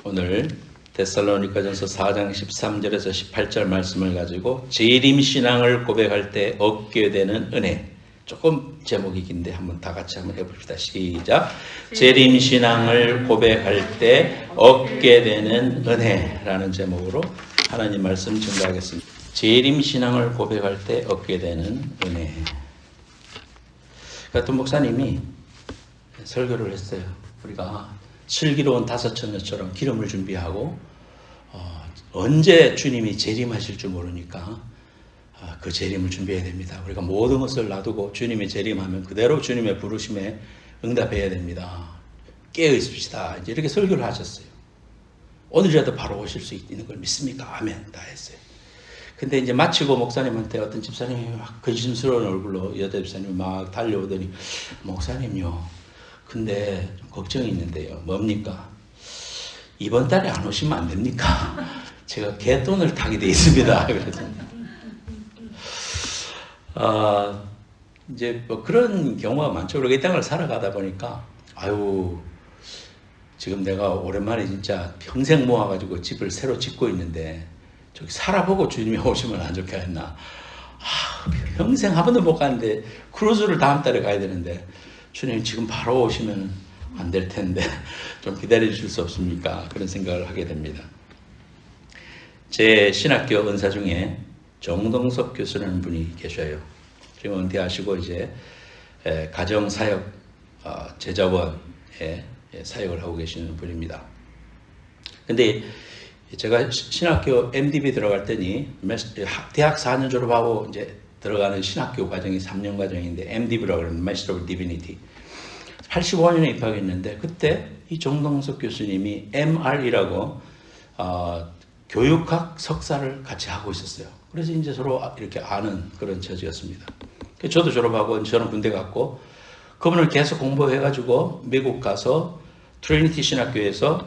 오늘 데살로니가전서 4장 13절에서 18절 말씀을 가지고 재림신앙을 고백할 때 얻게 되는 은혜, 조금 제목이 긴데 한번 다 같이 한번 해봅시다. 시작. 재림신앙을 고백할 때 얻게 되는 은혜라는 제목으로 하나님 말씀 증거하겠습니다. 재림신앙을 고백할 때 얻게 되는 은혜. 같은 목사님이 설교를 했어요. 우리가 슬기로운 다섯 처녀처럼 기름을 준비하고 언제 주님이 재림하실 줄 모르니까 그 재림을 준비해야 됩니다. 우리가 모든 것을 놔두고 주님이 재림하면 그대로 주님의 부르심에 응답해야 됩니다. 깨어 있읍시다. 이제 이렇게 설교를 하셨어요. 오늘이라도 바로 오실 수 있는 걸 믿습니까? 아멘. 다 했어요. 근데 이제 마치고 목사님한테 어떤 집사님이 막 근심스러운 얼굴로 여자 집사님이 막 달려오더니, 목사님요, 근데 좀 걱정이 있는데요. 뭡니까? 이번 달에 안 오시면 안 됩니까? 제가 갯돈을 타게 돼 있습니다. 그래서 이제 뭐 그런 경우가 많죠. 우리가 이 땅을 살아가다 보니까 지금 내가 오랜만에 진짜 평생 모아가지고 집을 새로 짓고 있는데 저기 살아보고 주님이 오시면 안 좋겠나. 평생 한 번도 못 갔는데 크루즈를 다음 달에 가야 되는데 주님 지금 바로 오시면 안 될 텐데 좀 기다려 주실 수 없습니까? 그런 생각을 하게 됩니다. 제 신학교 은사 중에 정동섭 교수라는 분이 계셔요. 지금 은퇴하시고 이제 가정사역 제자원에 사역을 하고 계시는 분입니다. 근데 제가 신학교 MDB 들어갈 때니 대학 4년 졸업하고 이제 들어가는 신학교 과정이 3년 과정인데 MDB라고 하는 Master of Divinity 85년에 입학했는데 그때 이 정동석 교수님이 MR이라고 교육학 석사를 같이 하고 있었어요. 그래서 이제 서로 이렇게 아는 그런 처지였습니다. 저도 졸업하고 저는 군대 갔고 그분을 계속 공부해가지고 미국 가서 트리니티 신학교에서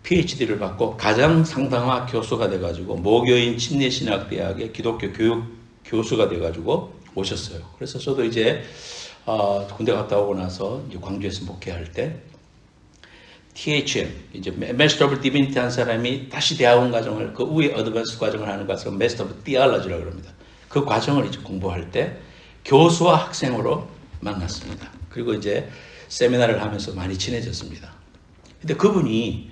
PhD를 받고 가장 상당한 교수가 돼가지고 모교인 침례신학대학의 기독교 교육 교수가 돼가지고 오셨어요. 그래서 저도 이제 군대 갔다 오고 나서 이제 광주에서 목회할 때 THM 이제 Master of Divinity 한 사람이 다시 대학원 과정을 그 위에 어드밴스 과정을 하는 것을 Master of Theology라고 합니다. 그 과정을 이제 공부할 때 교수와 학생으로 만났습니다. 그리고 이제 세미나를 하면서 많이 친해졌습니다. 근데 그분이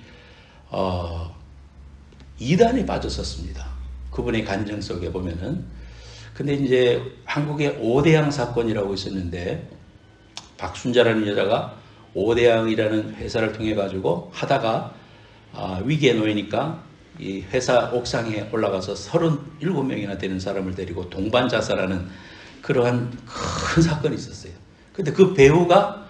이단에 빠졌었습니다. 그분의 간증 속에 보면은. 근데 이제 한국에 오대양 사건이라고 있었는데 박순자라는 여자가 오대양이라는 회사를 통해 가지고 하다가 위기에 놓이니까 이 회사 옥상에 올라가서 37명이나 되는 사람을 데리고 동반 자살하는 그러한 큰 사건이 있었어요. 근데 그 배우가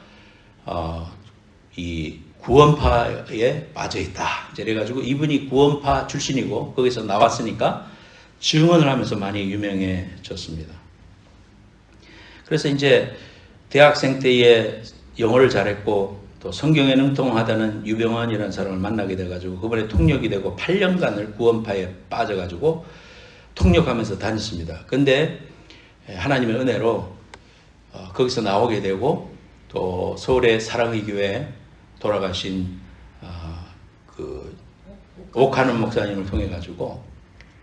이 구원파에 빠져 있다. 그래가지고 이분이 구원파 출신이고 거기서 나왔으니까 증언을 하면서 많이 유명해졌습니다. 그래서 이제 대학생 때에 영어를 잘했고 또 성경에 능통하다는 유병환이라는 사람을 만나게 돼가지고 그분의 통역이 되고 8년간을 구원파에 빠져가지고 통역하면서 다녔습니다. 근데 하나님의 은혜로 거기서 나오게 되고 또 서울의 사랑의 교회에 돌아가신 그 옥하는 목사님을 통해 가지고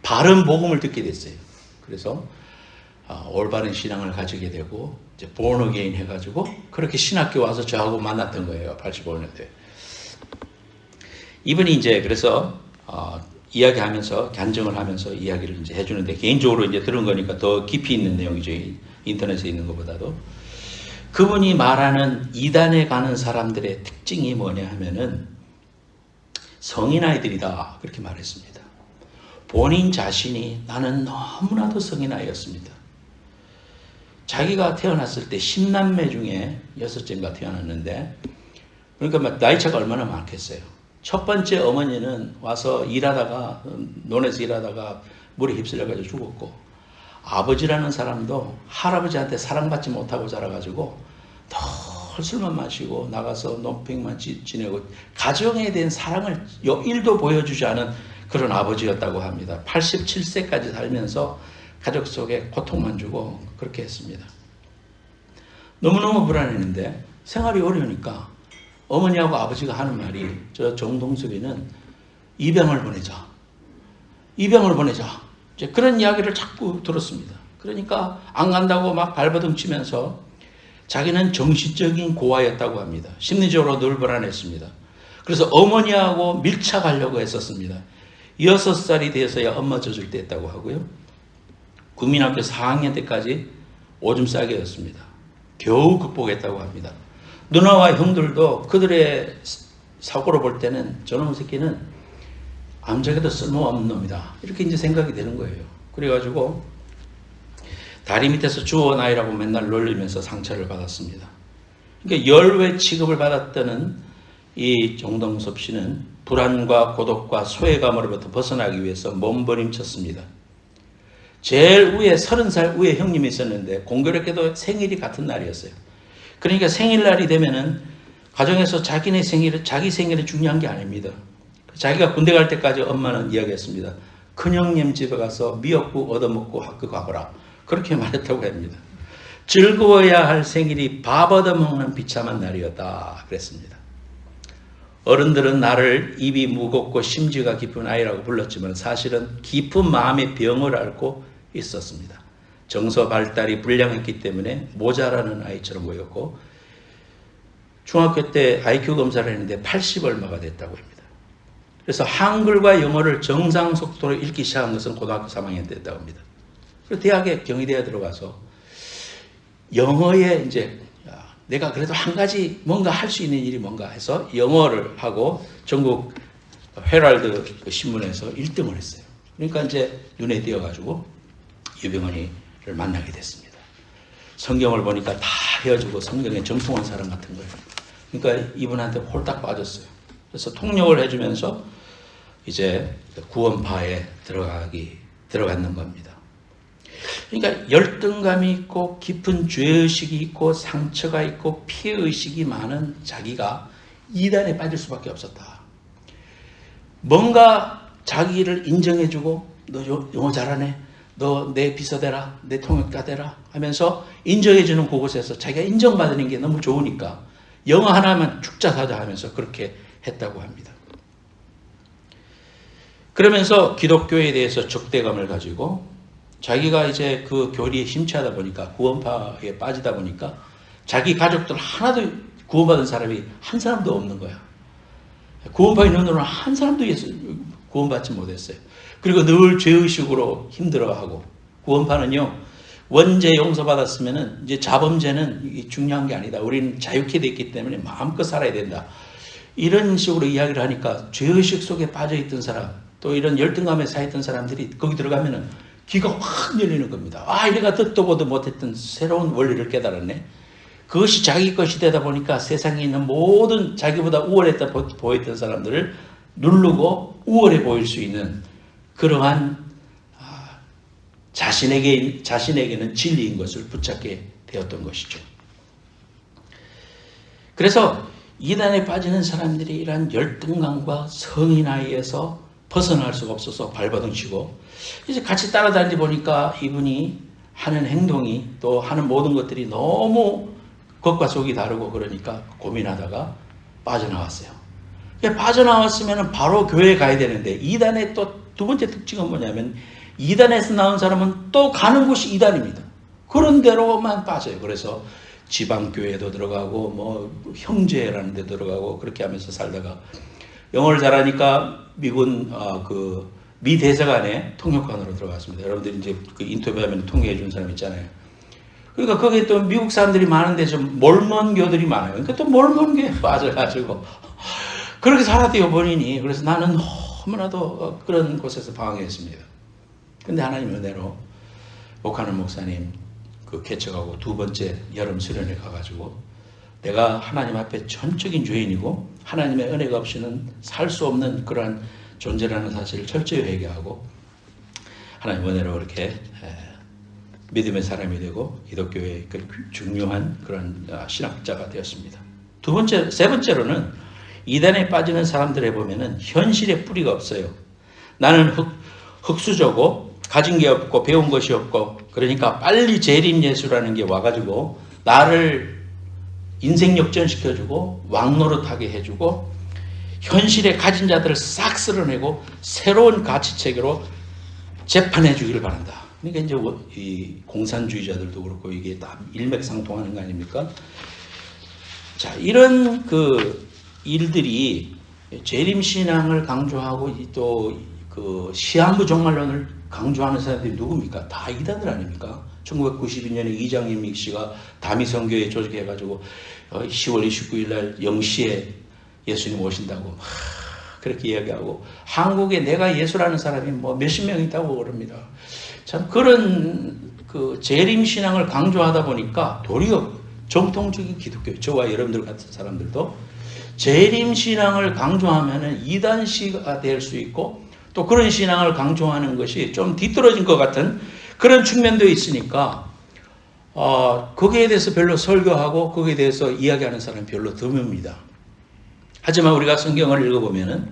바른 복음을 듣게 됐어요. 그래서 올바른 신앙을 가지게 되고 이제 born again 해가지고 그렇게 신학교 와서 저하고 만났던 거예요. 85년도에. 이분이 이제 그래서 이야기하면서 간증을 하면서 이야기를 이제 해주는데 개인적으로 이제 들은 거니까 더 깊이 있는 내용이죠. 인터넷에 있는 것보다도. 그분이 말하는 이단에 가는 사람들의 특징이 뭐냐 하면은 성인 아이들이다 그렇게 말했습니다. 본인 자신이 나는 너무나도 성인 아이였습니다. 자기가 태어났을 때 10남매 중에 6째인가 태어났는데 그러니까 막 나이 차가 얼마나 많겠어요. 첫 번째 어머니는 와서 일하다가 논에서 일하다가 물에 휩쓸려가지고 죽었고 아버지라는 사람도 할아버지한테 사랑받지 못하고 자라가지고 늘 술만 마시고 나가서 논팽만 지내고 가정에 대한 사랑을 1도 보여주지 않은 그런 아버지였다고 합니다. 87세까지 살면서 가족 속에 고통만 주고 그렇게 했습니다. 너무너무 불안했는데 생활이 어려우니까 어머니하고 아버지가 하는 말이 저 정동섭이는 입양을 보내자. 입양을 보내자. 이제 그런 이야기를 자꾸 들었습니다. 그러니까 안 간다고 막 발버둥 치면서 자기는 정신적인 고아였다고 합니다. 심리적으로 늘 불안했습니다. 그래서 어머니하고 밀착하려고 했었습니다. 6살이 돼서야 엄마 젖을 뗐다고 하고요. 국민학교 4학년 때까지 오줌 싸개였습니다. 겨우 극복했다고 합니다. 누나와 형들도 그들의 사고로 볼 때는 저놈의 새끼는 암작에도 쓸모없는 놈이다. 이렇게 이제 생각이 되는 거예요. 그래가지고 다리 밑에서 주워놔이라고 맨날 놀리면서 상처를 받았습니다. 그러니까 열외 취급을 받았다는 이 정동섭 씨는 불안과 고독과 소외감으로부터 벗어나기 위해서 몸부림쳤습니다. 제일 위에 30살 위에 형님이 있었는데 공교롭게도 생일이 같은 날이었어요. 그러니까 생일날이 되면은 가정에서 자기 생일이 중요한 게 아닙니다. 자기가 군대 갈 때까지 엄마는 이야기했습니다. 큰형님 집에 가서 미역국 얻어먹고 학교 가거라. 그렇게 말했다고 합니다. 즐거워야 할 생일이 밥 얻어먹는 비참한 날이었다 그랬습니다. 어른들은 나를 입이 무겁고 심지가 깊은 아이라고 불렀지만 사실은 깊은 마음의 병을 앓고 있었습니다. 정서 발달이 불량했기 때문에 모자라는 아이처럼 보였고 중학교 때 IQ 검사를 했는데 80 얼마가 됐다고 합니다. 그래서 한글과 영어를 정상 속도로 읽기 시작한 것은 고등학교 3학년 때였다고 합니다. 그리고 대학에 경희대에 들어가서 영어에 이제 내가 그래도 한 가지 뭔가 할 수 있는 일이 뭔가 해서 영어를 하고 전국 헤럴드 신문에서 1등을 했어요. 그러니까 이제 눈에 띄어가지고 유병헌이를 만나게 됐습니다. 성경을 보니까 다 헤어지고 성경에 정통한 사람 같은 거예요. 그러니까 이분한테 홀딱 빠졌어요. 그래서 통역을 해주면서 이제 구원파에 들어갔는 겁니다. 그러니까 열등감이 있고 깊은 죄의식이 있고 상처가 있고 피해의식이 많은 자기가 이단에 빠질 수밖에 없었다. 뭔가 자기를 인정해주고 너 영어 잘하네. 너 내 비서대라. 내 통역가 되라 하면서 인정해주는 그곳에서 자기가 인정받는 게 너무 좋으니까 영어 하나만 축자사자 하면서 그렇게 했다고 합니다. 그러면서 기독교에 대해서 적대감을 가지고 자기가 이제 그 교리에 심취하다 보니까 구원파에 빠지다 보니까 자기 가족들 하나도 구원받은 사람이 한 사람도 없는 거야. 구원파에 있는 놈은 한 사람도 구원받지 못했어요. 그리고 늘 죄의식으로 힘들어하고 구원파는요 원죄 용서받았으면은 이제 자범죄는 중요한 게 아니다. 우리는 자유케 됐기 때문에 마음껏 살아야 된다. 이런 식으로 이야기를 하니까 죄의식 속에 빠져있던 사람 또 이런 열등감에 쌓였던 사람들이 거기 들어가면은 귀가 확 열리는 겁니다. 아, 내가 듣도 보도 못했던 새로운 원리를 깨달았네. 그것이 자기 것이 되다 보니까 세상에 있는 모든 자기보다 우월했다 보였던 사람들을 누르고 우월해 보일 수 있는 그러한 자신에게는 진리인 것을 붙잡게 되었던 것이죠. 그래서 이단에 빠지는 사람들이 이러한 열등감과 성의 나이에서 벗어날 수가 없어서 발버둥 치고 이제 같이 따라다니다 보니까 이분이 하는 행동이 또 하는 모든 것들이 너무 겉과 속이 다르고 그러니까 고민하다가 빠져나왔어요. 빠져나왔으면 바로 교회에 가야 되는데 이단의 또 두 번째 특징은 뭐냐면 이단에서 나온 사람은 또 가는 곳이 이단입니다. 그런 데로만 빠져요. 그래서 지방교회도 들어가고 뭐 형제라는 데 들어가고 그렇게 하면서 살다가 영어를 잘하니까 미군 미 대사관에 통역관으로 들어갔습니다. 여러분들이 이제 그 인터뷰하면 통역해 준 사람 있잖아요. 그러니까 거기에 또 미국 사람들이 많은데 좀 몰몬교들이 많아요. 그러니까 또 몰몬교에 빠져가지고 그렇게 살았대요 본인이. 그래서 나는 너무나도 그런 곳에서 방황했습니다. 근데 하나님 은혜로 목하는 목사님 그 개척하고 두 번째 여름 수련회 가가지고 내가 하나님 앞에 전적인 죄인이고 하나님의 은혜가 없이는 살 수 없는 그러한 존재라는 사실을 철저히 회개하고 하나님 은혜로 그렇게 믿음의 사람이 되고 기독교의 그 중요한 그런 신학자가 되었습니다. 세 번째로는 이단에 빠지는 사람들에 보면은 현실의 뿌리가 없어요. 나는 흙수저고 가진 게 없고 배운 것이 없고 그러니까 빨리 재림 예수라는 게 와가지고 나를 인생 역전시켜주고 왕노릇하게 해주고 현실에 가진 자들을 싹 쓸어내고 새로운 가치체계로 재판해 주기를 바란다. 그러니까 이제 이 공산주의자들도 그렇고 이게 다 일맥상통하는 거 아닙니까? 자, 이런 그 일들이 재림신앙을 강조하고 또 그 시한부 종말론을 강조하는 사람들이 누굽니까? 다 이단들 아닙니까? 1992년에 이장임 씨가 다미선교회 조직해가지고 10월 29일 날 0시에 예수님 오신다고 그렇게 이야기하고, 한국에 내가 예수라는 사람이 뭐 몇십 명 있다고 그럽니다. 참 그런 그 재림신앙을 강조하다 보니까 도리어 정통적인 기독교, 저와 여러분들 같은 사람들도 재림신앙을 강조하면은 이단시가 될 수 있고, 또 그런 신앙을 강조하는 것이 좀 뒤떨어진 것 같은 그런 측면도 있으니까 거기에 대해서 별로 설교하고 거기에 대해서 이야기하는 사람이 별로 드뭅니다. 하지만 우리가 성경을 읽어보면은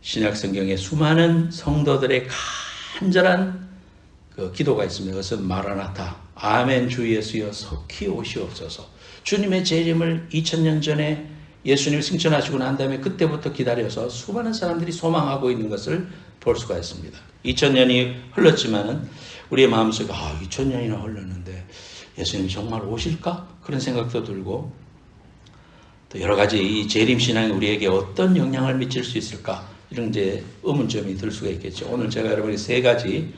신약 성경에 수많은 성도들의 간절한 그 기도가 있습니다. 그것은 마라나타, 아멘 주 예수여 속히 오시옵소서. 주님의 재림을 2000년 전에 예수님이 승천하시고 난 다음에 그때부터 기다려서 수많은 사람들이 소망하고 있는 것을 볼 수가 있습니다. 2000년이 흘렀지만은 우리의 마음속에 2000년이나 흘렀는데 예수님이 정말 오실까? 그런 생각도 들고, 또 여러 가지 이 재림신앙이 우리에게 어떤 영향을 미칠 수 있을까? 이런 이제 의문점이 들 수가 있겠죠. 오늘 제가 여러분에게 세 가지,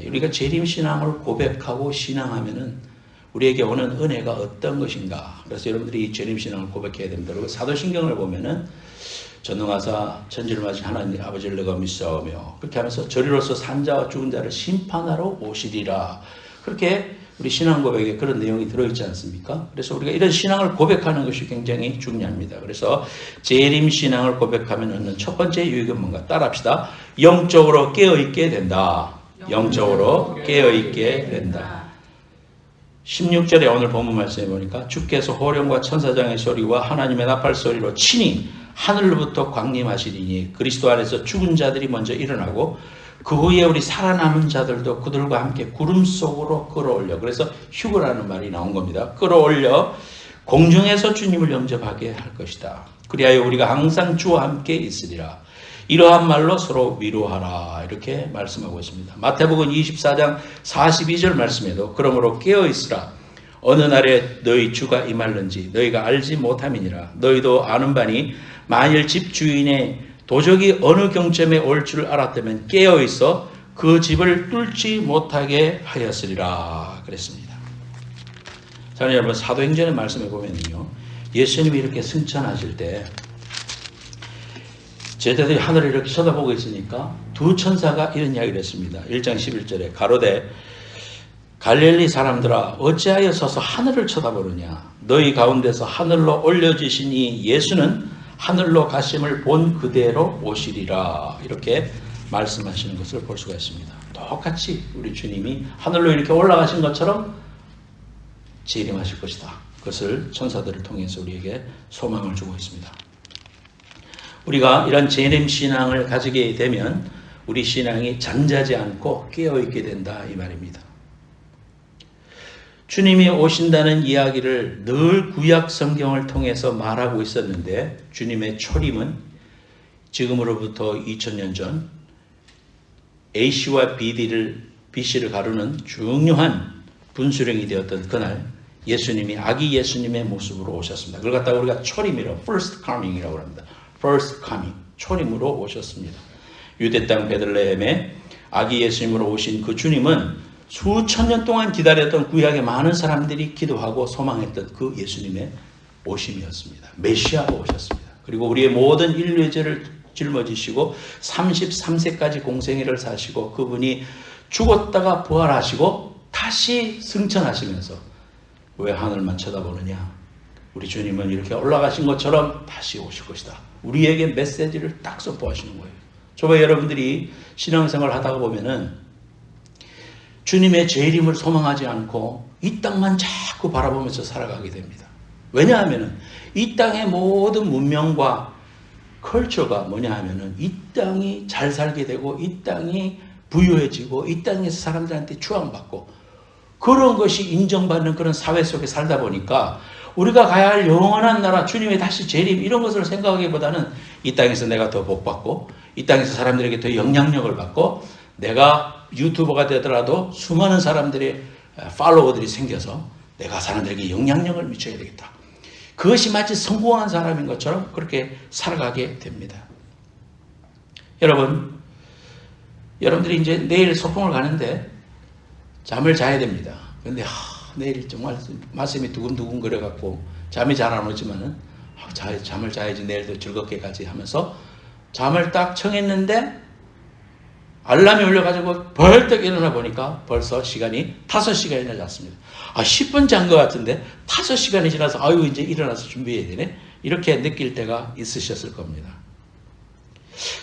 우리가 재림신앙을 고백하고 신앙하면은 우리에게 오는 은혜가 어떤 것인가. 그래서 여러분들이 이 재림신앙을 고백해야 됩니다. 그리고 사도신경을 보면은 전능하사 천지를 맞은 하나님 아버지를 내가 믿사오며, 그렇게 하면서 저리로서 산자와 죽은 자를 심판하러 오시리라. 그렇게 우리 신앙 고백에 그런 내용이 들어있지 않습니까? 그래서 우리가 이런 신앙을 고백하는 것이 굉장히 중요합니다. 그래서 재림신앙을 고백하면 얻는 첫 번째 유익은 뭔가? 따라합시다. 영적으로 깨어있게 된다. 영적으로 깨어있게 된다. 16절에 오늘 본문 말씀해 보니까 주께서 호령과 천사장의 소리와 하나님의 나팔 소리로 친히 하늘로부터 광림하시리니 그리스도 안에서 죽은 자들이 먼저 일어나고 그 후에 우리 살아남은 자들도 그들과 함께 구름 속으로 끌어올려, 그래서 휴거라는 말이 나온 겁니다. 끌어올려 공중에서 주님을 영접하게 할 것이다. 그리하여 우리가 항상 주와 함께 있으리라. 이러한 말로 서로 위로하라. 이렇게 말씀하고 있습니다. 마태복음 24장 42절 말씀에도 그러므로 깨어있으라. 어느 날에 너희 주가 임할는지 너희가 알지 못함이니라. 너희도 아는 바니 만일 집주인의 도적이 어느 경점에 올 줄 알았다면 깨어있어 그 집을 뚫지 못하게 하였으리라 그랬습니다. 자, 여러분 사도행전의 말씀에 보면요, 예수님이 이렇게 승천하실 때 제자들이 하늘을 이렇게 쳐다보고 있으니까 두 천사가 이런 이야기를 했습니다. 1장 11절에 가로되 갈릴리 사람들아 어찌하여 서서 하늘을 쳐다보느냐. 너희 가운데서 하늘로 올려지신 이 예수는 하늘로 가심을 본 그대로 오시리라. 이렇게 말씀하시는 것을 볼 수가 있습니다. 똑같이 우리 주님이 하늘로 이렇게 올라가신 것처럼 재림하실 것이다. 그것을 천사들을 통해서 우리에게 소망을 주고 있습니다. 우리가 이런 재림신앙을 가지게 되면 우리 신앙이 잠자지 않고 깨어있게 된다 이 말입니다. 주님이 오신다는 이야기를 늘 구약 성경을 통해서 말하고 있었는데 주님의 초림은 지금으로부터 2000년 전 AC와 BC를 가르는 중요한 분수령이 되었던 그날 예수님이 아기 예수님의 모습으로 오셨습니다. 그걸 갖다가 우리가 초림이라고 first coming이라고 합니다. first coming, 초림으로 오셨습니다. 유대 땅 베들레헴에 아기 예수님으로 오신 그 주님은 수천 년 동안 기다렸던 구약의 많은 사람들이 기도하고 소망했던 그 예수님의 오심이었습니다. 메시아가 오셨습니다. 그리고 우리의 모든 인류의 죄를 짊어지시고 33세까지 공생애를 사시고 그분이 죽었다가 부활하시고 다시 승천하시면서 왜 하늘만 쳐다보느냐? 우리 주님은 이렇게 올라가신 것처럼 다시 오실 것이다. 우리에게 메시지를 딱 선포하시는 거예요. 저와 여러분들이 신앙생활을 하다가 보면은 주님의 재림을 소망하지 않고 이 땅만 자꾸 바라보면서 살아가게 됩니다. 왜냐하면은 이 땅의 모든 문명과 컬처가 뭐냐 하면은 이 땅이 잘 살게 되고 이 땅이 부유해지고 이 땅에서 사람들한테 추앙받고 그런 것이 인정받는 그런 사회 속에 살다 보니까 우리가 가야 할 영원한 나라, 주님의 다시 재림 이런 것을 생각하기보다는 이 땅에서 내가 더 복받고 이 땅에서 사람들에게 더 영향력을 받고 내가 유튜버가 되더라도 수많은 사람들의 팔로워들이 생겨서 내가 사람들에게 영향력을 미쳐야 되겠다. 그것이 마치 성공한 사람인 것처럼 그렇게 살아가게 됩니다. 여러분들이 이제 내일 소풍을 가는데 잠을 자야 됩니다. 근데 내일 정말 말씀이 두근두근 거려갖고 잠이 잘 안 오지만은 잠을 자야지 내일도 즐겁게 가지 하면서 잠을 딱 청했는데 알람이 울려가지고 벌떡 일어나 보니까 벌써 시간이 5시간이나 잤습니다. 10분 잔 것 같은데 5시간이 지나서 아유 이제 일어나서 준비해야 되네. 이렇게 느낄 때가 있으셨을 겁니다.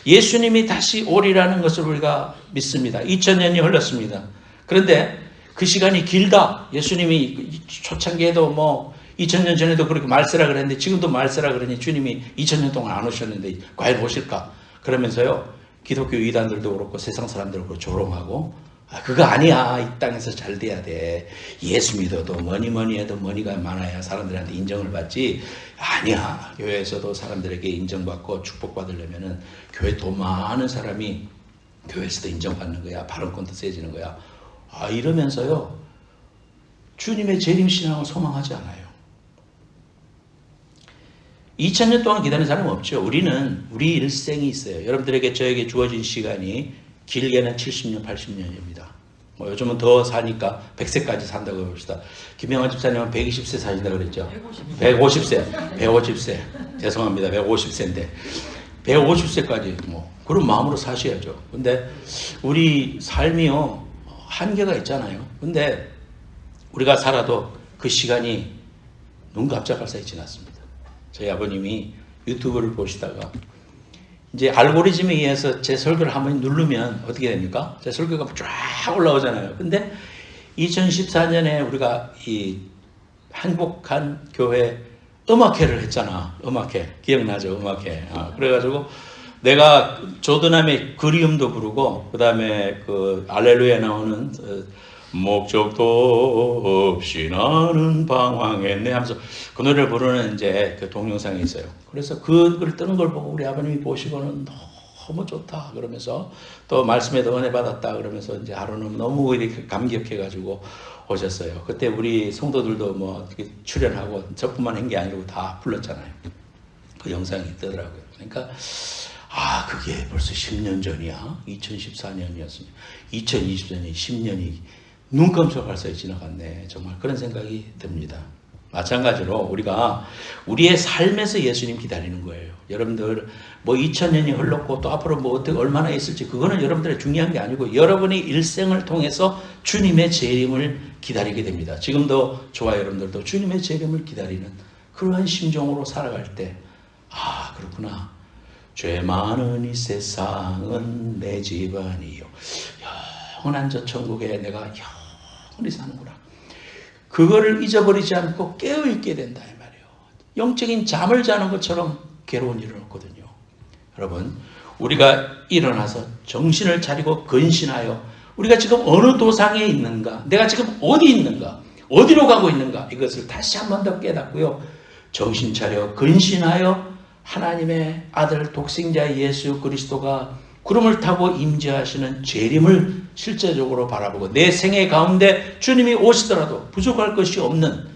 예수님이 다시 오리라는 것을 우리가 믿습니다. 2000년이 흘렀습니다. 그런데 그 시간이 길다. 예수님이 초창기에도 2000년 전에도 그렇게 말세라 그랬는데 지금도 말세라 그러니 주님이 2000년 동안 안 오셨는데 과연 오실까? 그러면서요. 기독교 이단들도 그렇고 세상 사람들도 그렇고 조롱하고 그거 아니야. 이 땅에서 잘 돼야 돼. 예수 믿어도 뭐니 해도 머니가 많아야 사람들한테 인정을 받지. 아니야. 교회에서도 사람들에게 인정받고 축복받으려면은 교회 더 많은 사람이 교회에서도 인정받는 거야. 발언권도 세지는 거야. 이러면서요. 주님의 재림신앙을 소망하지 않아요. 2000년 동안 기다리는 사람은 없죠. 우리 일생이 있어요. 여러분들에게 저에게 주어진 시간이 길게는 70년, 80년입니다. 요즘은 더 사니까 100세까지 산다고 봅시다. 김영환 집사님은 120세 사신다고 그랬죠. 150세. 죄송합니다. 150세인데. 150세까지 그런 마음으로 사셔야죠. 근데 우리 삶이요. 한계가 있잖아요. 근데 우리가 살아도 그 시간이 눈 깜짝할 사이 지났습니다. 저희 아버님이 유튜브를 보시다가 이제 알고리즘에 의해서 제 설교를 한번 누르면 어떻게 됩니까? 제 설교가 쫙 올라오잖아요. 근데 2014년에 우리가 이 행복한 교회 음악회를 했잖아. 음악회. 기억나죠? 음악회. 그래가지고 내가 조드남의 그리움도 부르고 그 다음에 그 알렐루야 나오는 목적도 없이 나는 방황했네 하면서 그 노래를 부르는 이제 그 동영상이 있어요. 그래서 그걸 뜨는 걸 보고 우리 아버님이 보시고는 너무 좋다 그러면서 또 말씀에도 은혜 받았다 그러면서 이제 하루는 너무 이렇게 감격해가지고 오셨어요. 그때 우리 성도들도 출연하고 저뿐만 한 게 아니고 다 불렀잖아요. 그 영상이 뜨더라고요. 그러니까 그게 벌써 10년 전이야. 2014년이었습니다. 2024년이 10년이 눈 깜짝할 사이 지나갔네. 정말 그런 생각이 듭니다. 마찬가지로 우리가 우리의 삶에서 예수님 기다리는 거예요. 여러분들 2000년이 흘렀고 또 앞으로 어떻게 얼마나 있을지 그거는 여러분들의 중요한 게 아니고 여러분의 일생을 통해서 주님의 재림을 기다리게 됩니다. 지금도 저와 여러분들도 주님의 재림을 기다리는 그러한 심정으로 살아갈 때 그렇구나. 죄 많은 이 세상은 내 집안이요. 영원한 저 천국에 내가 영원히 사는구나. 그거를 잊어버리지 않고 깨어있게 된다 이 말이에요. 영적인 잠을 자는 것처럼 괴로운 일은 없거든요. 여러분 우리가 일어나서 정신을 차리고 근신하여 우리가 지금 어느 도상에 있는가, 내가 지금 어디 있는가, 어디로 가고 있는가 이것을 다시 한 번 더 깨닫고요. 정신 차려 근신하여 하나님의 아들 독생자 예수 그리스도가 구름을 타고 임재하시는 재림을 실제적으로 바라보고 내 생애 가운데 주님이 오시더라도 부족할 것이 없는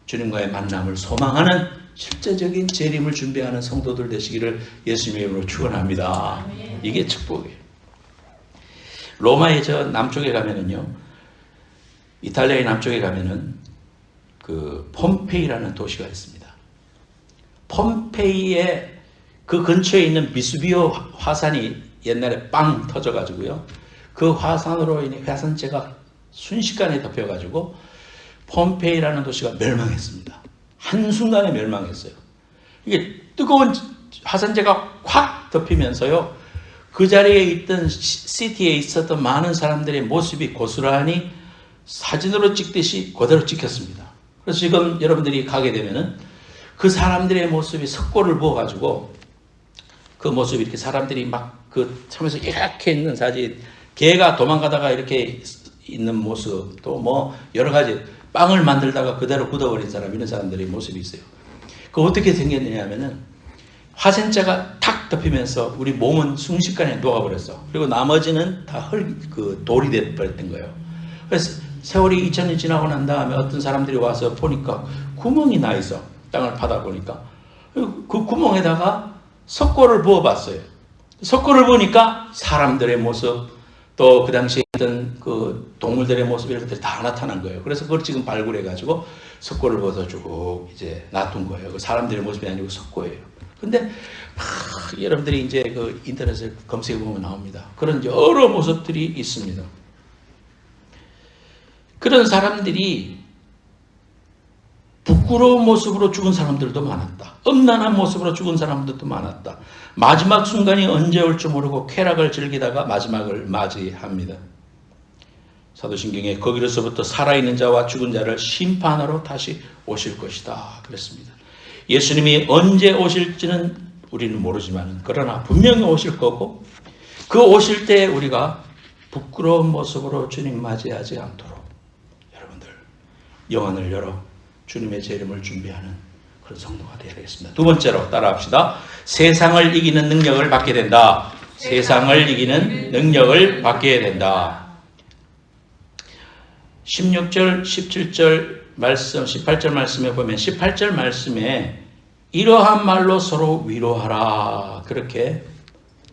주님과의 만남을 소망하는 실제적인 재림을 준비하는 성도들 되시기를 예수님의 이름으로 축원합니다. 이게 축복이에요. 로마의 저 남쪽에 가면은요, 이탈리아의 남쪽에 가면은 그 폼페이라는 도시가 있습니다. 폼페이의 그 근처에 있는 비수비오 화산이 옛날에 빵 터져가지고요. 그 화산으로 인해 화산재가 순식간에 덮여가지고 폼페이라는 도시가 멸망했습니다. 한순간에 멸망했어요. 이게 뜨거운 화산재가 확 덮이면서요. 그 자리에 있던 시티에 있었던 많은 사람들의 모습이 고스란히 사진으로 찍듯이 그대로 찍혔습니다. 그래서 지금 여러분들이 가게 되면은 그 사람들의 모습이 석고를 부어가지고 그 모습이 이렇게 사람들이 막 그 참에서 이렇게 있는 사진, 개가 도망가다가 이렇게 있는 모습, 또 여러 가지 빵을 만들다가 그대로 굳어버린 사람, 이런 사람들의 모습이 있어요. 그 어떻게 생겼느냐 하면은 화생자가 탁 덮이면서 우리 몸은 순식간에 녹아버렸어. 그리고 나머지는 다 돌이 돼버렸던 거예요. 그래서 세월이 2000년 지나고 난 다음에 어떤 사람들이 와서 보니까 구멍이 나 있어. 땅을 파다 보니까. 그 구멍에다가 석고를 부어봤어요. 석고를 보니까 사람들의 모습, 또 그 당시에 있던 그 동물들의 모습, 이런 것들이 다 나타난 거예요. 그래서 그걸 지금 발굴해가지고 석고를 부어서 쭉 이제 놔둔 거예요. 그 사람들의 모습이 아니고 석고예요. 근데 여러분들이 이제 그 인터넷에 검색해 보면 나옵니다. 그런 여러 모습들이 있습니다. 그런 사람들이 부끄러운 모습으로 죽은 사람들도 많았다. 음란한 모습으로 죽은 사람들도 많았다. 마지막 순간이 언제 올지 모르고 쾌락을 즐기다가 마지막을 맞이합니다. 사도신경에 거기로서부터 살아있는 자와 죽은 자를 심판하러 다시 오실 것이다 그랬습니다. 예수님이 언제 오실지는 우리는 모르지만 그러나 분명히 오실 거고, 그 오실 때 우리가 부끄러운 모습으로 주님 맞이하지 않도록 여러분들 영안을 열어 주님의 재림을 준비하는 그런 성도가 되어야 되겠습니다. 두 번째로 따라합시다. 세상을 이기는 능력을 받게 된다. 세상을 이기는 능력을 받게 된다. 16절, 17절 말씀, 18절 말씀에 보면 18절 말씀에 이러한 말로 서로 위로하라, 그렇게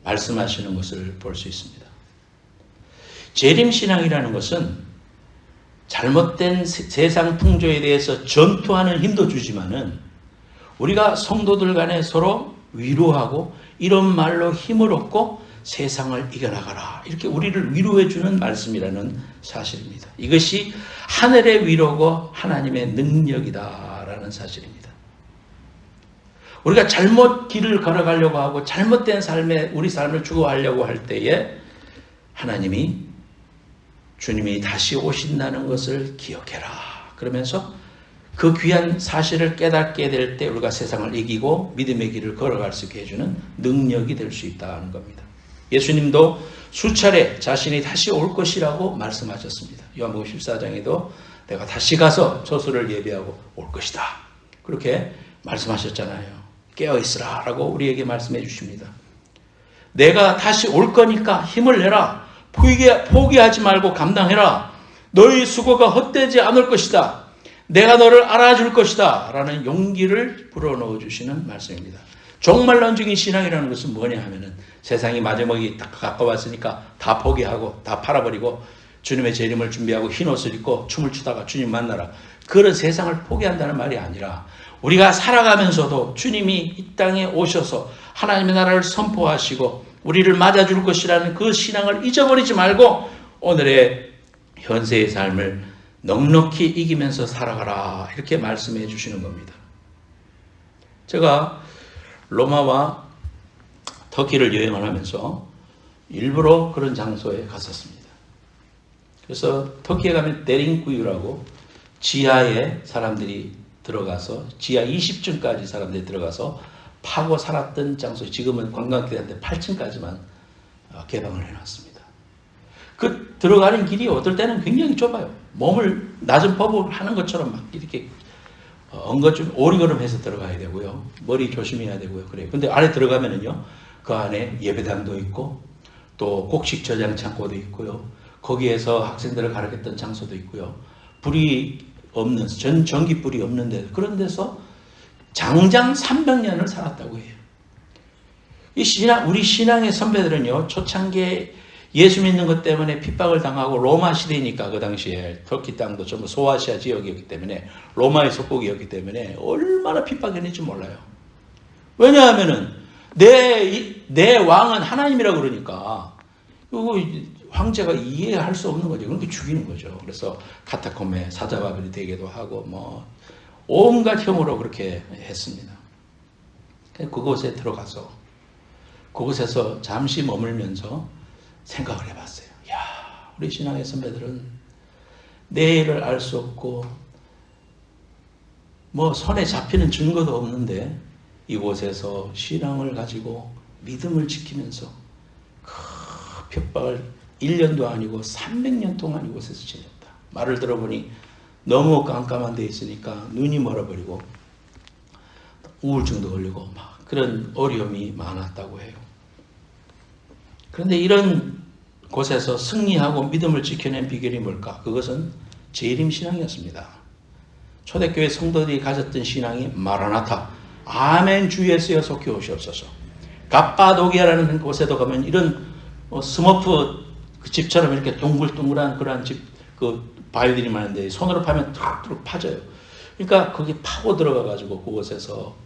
말씀하시는 것을 볼 수 있습니다. 재림신앙이라는 것은 잘못된 세상 풍조에 대해서 전투하는 힘도 주지만은 우리가 성도들 간에 서로 위로하고 이런 말로 힘을 얻고 세상을 이겨나가라, 이렇게 우리를 위로해 주는 말씀이라는 사실입니다. 이것이 하늘의 위로고 하나님의 능력이다라는 사실입니다. 우리가 잘못 길을 걸어가려고 하고 잘못된 삶에 우리 삶을 추구하려고 할 때에 하나님이 주님이 다시 오신다는 것을 기억해라, 그러면서 그 귀한 사실을 깨닫게 될 때 우리가 세상을 이기고 믿음의 길을 걸어갈 수 있게 해주는 능력이 될 수 있다는 겁니다. 예수님도 수차례 자신이 다시 올 것이라고 말씀하셨습니다. 요한복음 14장에도 내가 다시 가서 저수를 예비하고 올 것이다, 그렇게 말씀하셨잖아요. 깨어있으라 라고 우리에게 말씀해 주십니다. 내가 다시 올 거니까 힘을 내라, 포기하지 말고 감당해라, 너희 수고가 헛되지 않을 것이다, 내가 너를 알아줄 것이다 라는 용기를 불어넣어 주시는 말씀입니다. 종말론적인 신앙이라는 것은 뭐냐 하면은 세상이 마지막이 딱 가까웠으니까 다 포기하고 다 팔아버리고 주님의 재림을 준비하고 흰옷을 입고 춤을 추다가 주님 만나라, 그런 세상을 포기한다는 말이 아니라 우리가 살아가면서도 주님이 이 땅에 오셔서 하나님의 나라를 선포하시고 우리를 맞아줄 것이라는 그 신앙을 잊어버리지 말고 오늘의 현세의 삶을 넉넉히 이기면서 살아가라, 이렇게 말씀해 주시는 겁니다. 제가 로마와 터키를 여행을 하면서 일부러 그런 장소에 갔었습니다. 그래서 터키에 가면 데링구유라고 지하에 사람들이 들어가서 지하 20층까지 사람들이 들어가서 파고 살았던 장소, 지금은 관광객한테 8층까지만 개방을 해놨습니다. 그 들어가는 길이 어떨 때는 굉장히 좁아요. 몸을 낮은 법을 하는 것처럼 막 이렇게 엉거주면 오리걸음해서 들어가야 되고요. 머리 조심해야 되고요. 그래요. 근데 안에 들어가면은요, 그 안에 예배당도 있고 또 곡식 저장 창고도 있고요. 거기에서 학생들을 가르쳤던 장소도 있고요. 불이 없는, 전기불이 없는 데, 그런 데서 장장 300년을 살았다고 해요. 우리 신앙의 선배들은요, 초창기에 예수 믿는 것 때문에 핍박을 당하고 로마 시대니까 그 당시에 터키 땅도 전부 소아시아 지역이었기 때문에 로마의 속국이었기 때문에 얼마나 핍박했는지 몰라요. 왜냐하면은 내 왕은 하나님이라고 그러니까 황제가 이해할 수 없는 거죠. 그러니까 죽이는 거죠. 그래서 카타콤에 사자바벨이 되기도 하고 뭐 온갖 혐오로 그렇게 했습니다. 그곳에 들어가서 그곳에서 잠시 머물면서 생각을 해봤어요. 야, 우리 신앙의 선배들은 내일을 알 수 없고 뭐 손에 잡히는 증거도 없는데 이곳에서 신앙을 가지고 믿음을 지키면서 그 핍박을 1년도 아니고 300년 동안 이곳에서 지냈다. 말을 들어보니 너무 깜깜한 데 있으니까 눈이 멀어버리고 우울증도 걸리고 막 그런 어려움이 많았다고 해요. 그런데 이런 곳에서 승리하고 믿음을 지켜낸 비결이 뭘까? 그것은 재림신앙이었습니다. 초대교회 성도들이 가졌던 신앙이 마라나타, 아멘 주 예수여 속히 오시옵소서. 갑바도기아라는 곳에도 가면 이런 스머프 그 집처럼 이렇게 동글동글한 그런 집, 그 바위들이 많은데 손으로 파면 툭툭 파져요. 그러니까 거기 파고 들어가가지고 그곳에서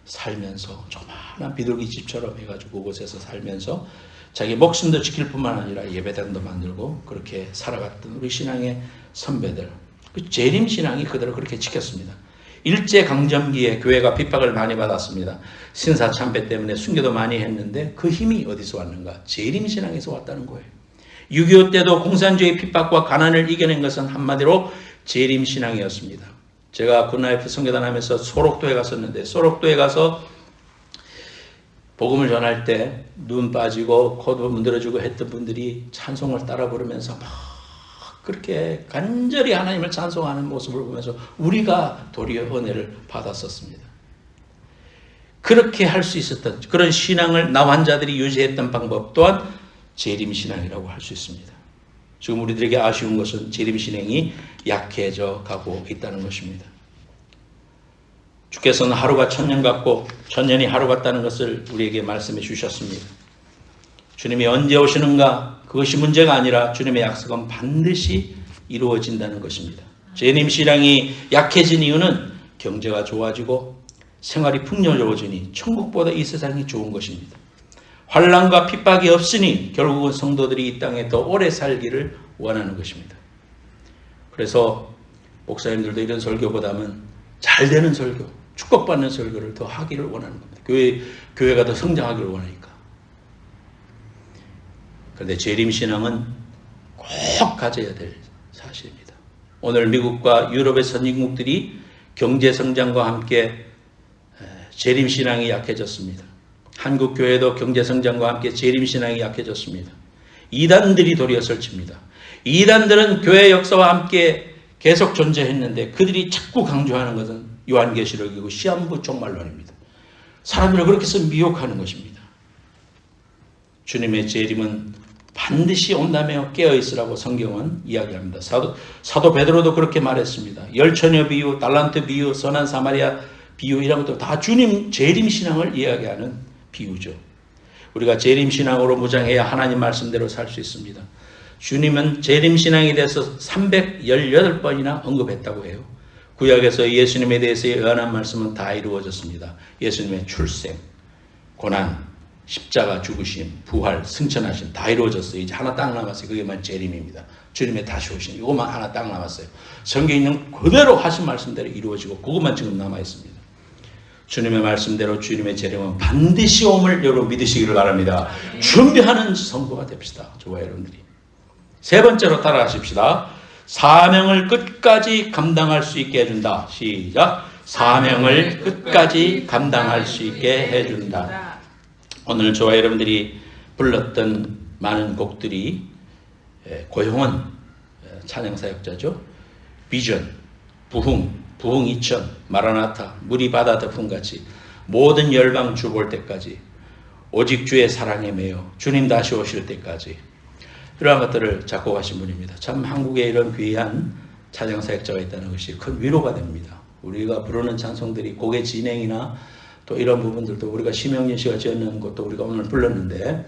살면서 조그마한 비둘기 집처럼 해가지고 그곳에서 살면서 자기 목숨도 지킬 뿐만 아니라 예배당도 만들고 그렇게 살아갔던 우리 신앙의 선배들, 그 재림신앙이 그대로 그렇게 지켰습니다. 일제강점기에 교회가 핍박을 많이 받았습니다. 신사참배 때문에 순교도 많이 했는데 그 힘이 어디서 왔는가? 재림신앙에서 왔다는 거예요. 6.25 때도 공산주의 핍박과 가난을 이겨낸 것은 한마디로 재림신앙이었습니다. 제가 굿라이프 선교단 하면서 소록도에 갔었는데, 소록도에 가서 복음을 전할 때 눈 빠지고 코도 문드러지고 했던 분들이 찬송을 따라 부르면서 막 그렇게 간절히 하나님을 찬송하는 모습을 보면서 우리가 도리어 은혜를 받았었습니다. 그렇게 할 수 있었던 그런 신앙을 나 환자들이 유지했던 방법 또한 재림신앙이라고 할 수 있습니다. 지금 우리들에게 아쉬운 것은 재림신앙이 약해져 가고 있다는 것입니다. 주께서는 하루가 천년 같고 천년이 하루 같다는 것을 우리에게 말씀해 주셨습니다. 주님이 언제 오시는가? 그것이 문제가 아니라 주님의 약속은 반드시 이루어진다는 것입니다. 재림신앙이 약해진 이유는 경제가 좋아지고 생활이 풍요로워지니 천국보다 이 세상이 좋은 것입니다. 환난과 핍박이 없으니 결국은 성도들이 이 땅에 더 오래 살기를 원하는 것입니다. 그래서 목사님들도 이런 설교보다는 잘 되는 설교, 축복받는 설교를 더 하기를 원하는 겁니다. 교회가 더 성장하기를 원하니까. 그런데 재림신앙은 꼭 가져야 될 사실입니다. 오늘 미국과 유럽의 선진국들이 경제성장과 함께 재림신앙이 약해졌습니다. 한국교회도 경제성장과 함께 재림신앙이 약해졌습니다. 이단들이 도리어 설칩니다. 이단들은 교회 역사와 함께 계속 존재했는데 그들이 자꾸 강조하는 것은 요한계시록이고 시한부 종말론입니다. 사람들을 그렇게 해서 미혹하는 것입니다. 주님의 재림은 반드시 온다며 깨어있으라고 성경은 이야기합니다. 사도 베드로도 그렇게 말했습니다. 열처녀 비유, 달란트 비유, 선한 사마리아 비유 이런 것도 다 주님 재림신앙을 이야기하는 비유죠. 우리가 재림신앙으로 무장해야 하나님 말씀대로 살 수 있습니다. 주님은 재림신앙에 대해서 318번이나 언급했다고 해요. 구약에서 예수님에 대해서 예언한 말씀은 다 이루어졌습니다. 예수님의 출생, 고난, 십자가 죽으심, 부활, 승천하심 다 이루어졌어요. 이제 하나 딱 남았어요. 그게만 재림입니다. 주님의 다시 오심, 이것만 하나 딱 남았어요. 성경에 있는 그대로 하신 말씀대로 이루어지고 그것만 지금 남아있습니다. 주님의 말씀대로 주님의 재림은 반드시 옴을 여러분 믿으시기를 바랍니다. 준비하는 성도가 됩시다. 저와 여러분들이. 세 번째로 따라하십시다. 사명을 끝까지 감당할 수 있게 해준다. 시작. 사명을 끝까지 감당할 수 있게 해준다. 오늘 저와 여러분들이 불렀던 많은 곡들이 고용은 찬양사역자죠. 비전, 부흥 이천, 마라나타, 물이 바다 덮음같이 모든 열방 주 볼 때까지 오직 주의 사랑에 매여 주님 다시 오실 때까지 이러한 것들을 작곡하신 분입니다. 참 한국에 이런 귀한 찬양사역자가 있다는 것이 큰 위로가 됩니다. 우리가 부르는 찬송들이 곡의 진행이나 또 이런 부분들도 우리가 심영진 씨가 지었는 것도 우리가 오늘 불렀는데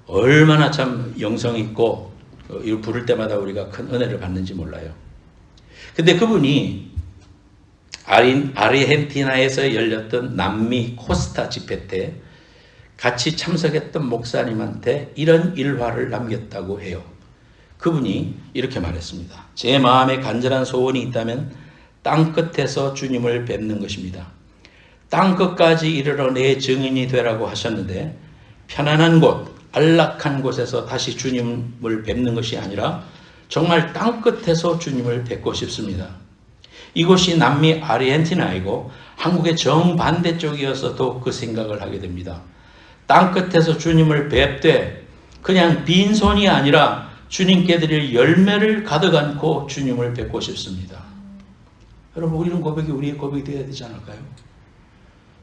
얼마나 참 영성 있고 이걸 부를 때마다 우리가 큰 은혜를 받는지 몰라요. 근데 그분이 아르헨티나에서 열렸던 남미 코스타 집회 때 같이 참석했던 목사님한테 이런 일화를 남겼다고 해요. 그분이 이렇게 말했습니다. 제 마음에 간절한 소원이 있다면 땅끝에서 주님을 뵙는 것입니다. 땅끝까지 이르러 내 증인이 되라고 하셨는데 편안한 곳, 안락한 곳에서 다시 주님을 뵙는 것이 아니라 정말 땅끝에서 주님을 뵙고 싶습니다. 이곳이 남미 아르헨티나이고 한국의 정반대쪽이어서 더욱 그 생각을 하게 됩니다. 땅끝에서 주님을 뵙되 그냥 빈손이 아니라 주님께 드릴 열매를 가득 안고 주님을 뵙고 싶습니다. 여러분, 우리는 고백이 우리의 고백이 되어야 되지 않을까요?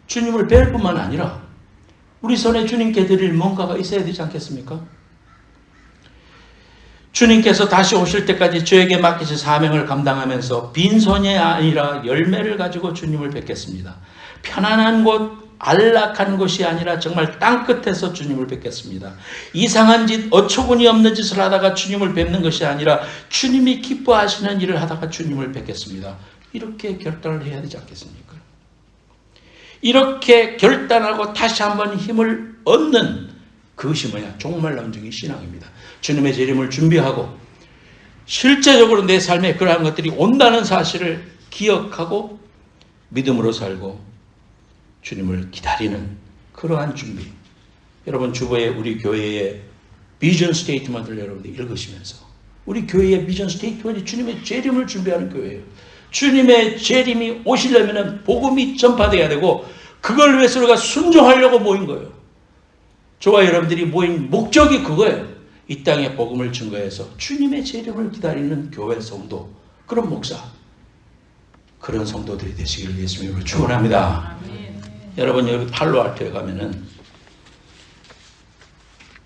주님을 뵐 뿐만 아니라 우리 손에 주님께 드릴 뭔가가 있어야 되지 않겠습니까? 주님께서 다시 오실 때까지 저에게 맡기신 사명을 감당하면서 빈손이 아니라 열매를 가지고 주님을 뵙겠습니다. 편안한 곳, 안락한 곳이 아니라 정말 땅끝에서 주님을 뵙겠습니다. 이상한 짓, 어처구니 없는 짓을 하다가 주님을 뵙는 것이 아니라 주님이 기뻐하시는 일을 하다가 주님을 뵙겠습니다. 이렇게 결단을 해야 되지 않겠습니까? 이렇게 결단하고 다시 한번 힘을 얻는 그것이 뭐냐? 종말론적인 신앙입니다. 주님의 재림을 준비하고 실제적으로 내 삶에 그러한 것들이 온다는 사실을 기억하고 믿음으로 살고 주님을 기다리는 그러한 준비. 여러분, 주보에 우리 교회의 비전 스테이트먼트를 여러분들이 읽으시면서 우리 교회의 비전 스테이트먼트이 주님의 재림을 준비하는 교회예요. 주님의 재림이 오시려면 복음이 전파돼야 되고 그걸 위해서 우리가 순종하려고 모인 거예요. 저와 여러분들이 모인 목적이 그거예요. 이 땅에 복음을 증거해서 주님의 재림을 기다리는 교회 성도, 그런 목사, 그런 성도들이 되시기를 예수님으로 축원합니다. 여러분, 여기 팔로알토에 가면은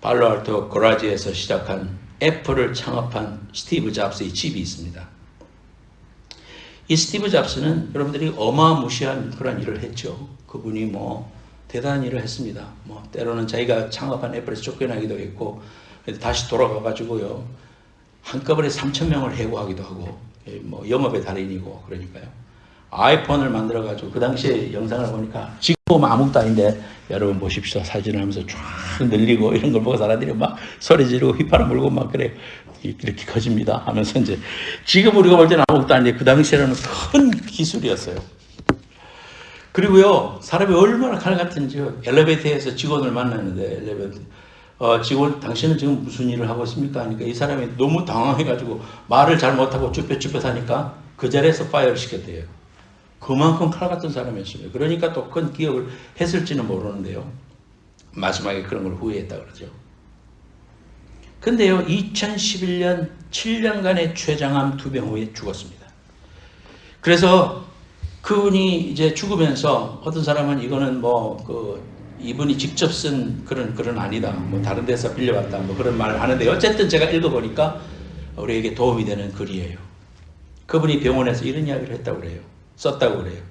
팔로알토 고라지에서 시작한 애플을 창업한 스티브 잡스의 집이 있습니다. 이 스티브 잡스는 여러분들이 어마무시한 그런 일을 했죠. 그분이 대단한 일을 했습니다. 때로는 자기가 창업한 애플에서 쫓겨나기도 했고, 다시 돌아가가지고요, 한꺼번에 3,000명을 해고하기도 하고, 영업의 달인이고, 그러니까요. 아이폰을 만들어가지고, 그 당시에 영상을 보니까, 지금 보면 아무것도 아닌데, 여러분 보십시오. 사진을 하면서 쫙 늘리고, 이런 걸 보고 사람들이 막 소리 지르고, 휘파람 불고 막 그래. 이렇게 커집니다. 하면서 이제, 지금 우리가 볼 때는 아무것도 아닌데, 그 당시에는 큰 기술이었어요. 그리고요, 사람이 얼마나 칼 같은지요. 엘리베이터에서 직원을 만났는데, 직원, 당신은 지금 무슨 일을 하고 있습니까? 하니까 이 사람이 너무 당황해가지고 말을 잘 못하고 쭈뼛쭈뼛 하니까 그 자리에서 파이어를 시켰대요. 그만큼 칼 같은 사람이었어요. 그러니까 또 큰 기억을 했을지는 모르는데요. 마지막에 그런 걸 후회했다 그러죠. 근데요, 2011년 7년간의 췌장암 2병 후에 죽었습니다. 그래서 그분이 이제 죽으면서 어떤 사람은 이거는 이분이 직접 쓴 글은 아니다. 다른 데서 빌려왔다. 그런 말을 하는데, 어쨌든 제가 읽어보니까 우리에게 도움이 되는 글이에요. 그분이 병원에서 이런 이야기를 했다고 그래요. 썼다고 그래요.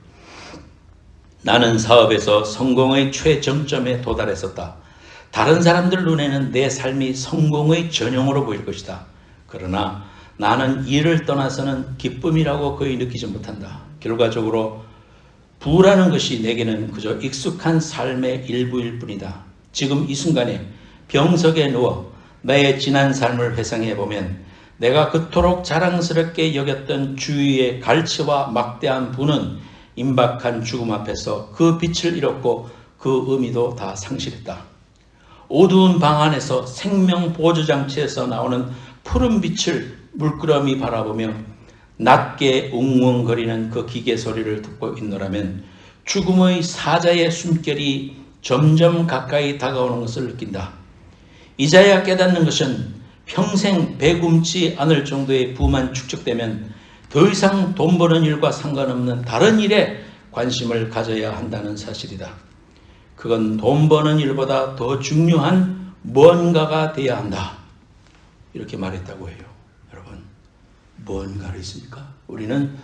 나는 사업에서 성공의 최정점에 도달했었다. 다른 사람들 눈에는 내 삶이 성공의 전형으로 보일 것이다. 그러나 나는 이를 떠나서는 기쁨이라고 거의 느끼지 못한다. 결과적으로 부라는 것이 내게는 그저 익숙한 삶의 일부일 뿐이다. 지금 이 순간에 병석에 누워 나의 지난 삶을 회상해보면 내가 그토록 자랑스럽게 여겼던 주위의 갈치와 막대한 부는 임박한 죽음 앞에서 그 빛을 잃었고 그 의미도 다 상실했다. 어두운 방 안에서 생명보조장치에서 나오는 푸른 빛을 물끄러미 바라보며 낮게 웅웅거리는 그 기계 소리를 듣고 있노라면 죽음의 사자의 숨결이 점점 가까이 다가오는 것을 느낀다. 이제야 깨닫는 것은 평생 배 굶지 않을 정도의 부만 축적되면 더 이상 돈 버는 일과 상관없는 다른 일에 관심을 가져야 한다는 사실이다. 그건 돈 버는 일보다 더 중요한 뭔가가 돼야 한다. 이렇게 말했다고 해요. 여러분, 뭔가가 있습니까? 우리는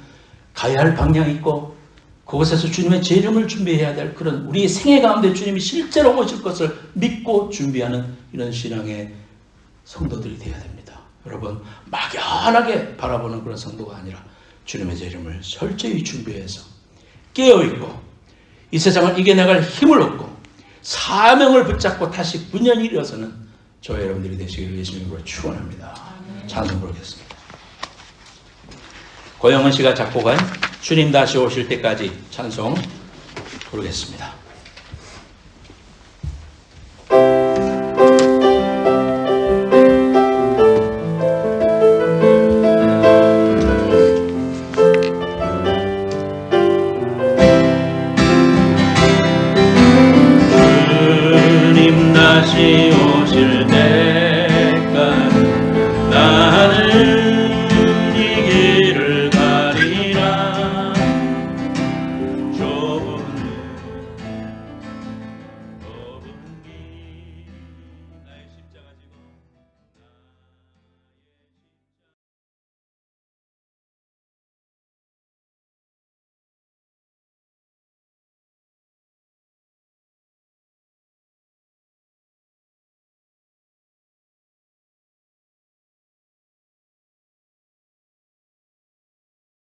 가야 할 방향이 있고 그곳에서 주님의 재림을 준비해야 될 그런 우리의 생애 가운데 주님이 실제로 오실 것을 믿고 준비하는 이런 신앙의 성도들이 되어야 됩니다. 여러분, 막연하게 바라보는 그런 성도가 아니라 주님의 재림을 철저히 준비해서 깨어있고 이 세상을 이겨나갈 힘을 얻고 사명을 붙잡고 다시 분연히 일어서는 저와 여러분들이 되시기를 예수님으로 축원합니다. 찬송 부르겠습니다. 고영은 씨가 작곡한 주님 다시 오실 때까지 찬송 부르겠습니다.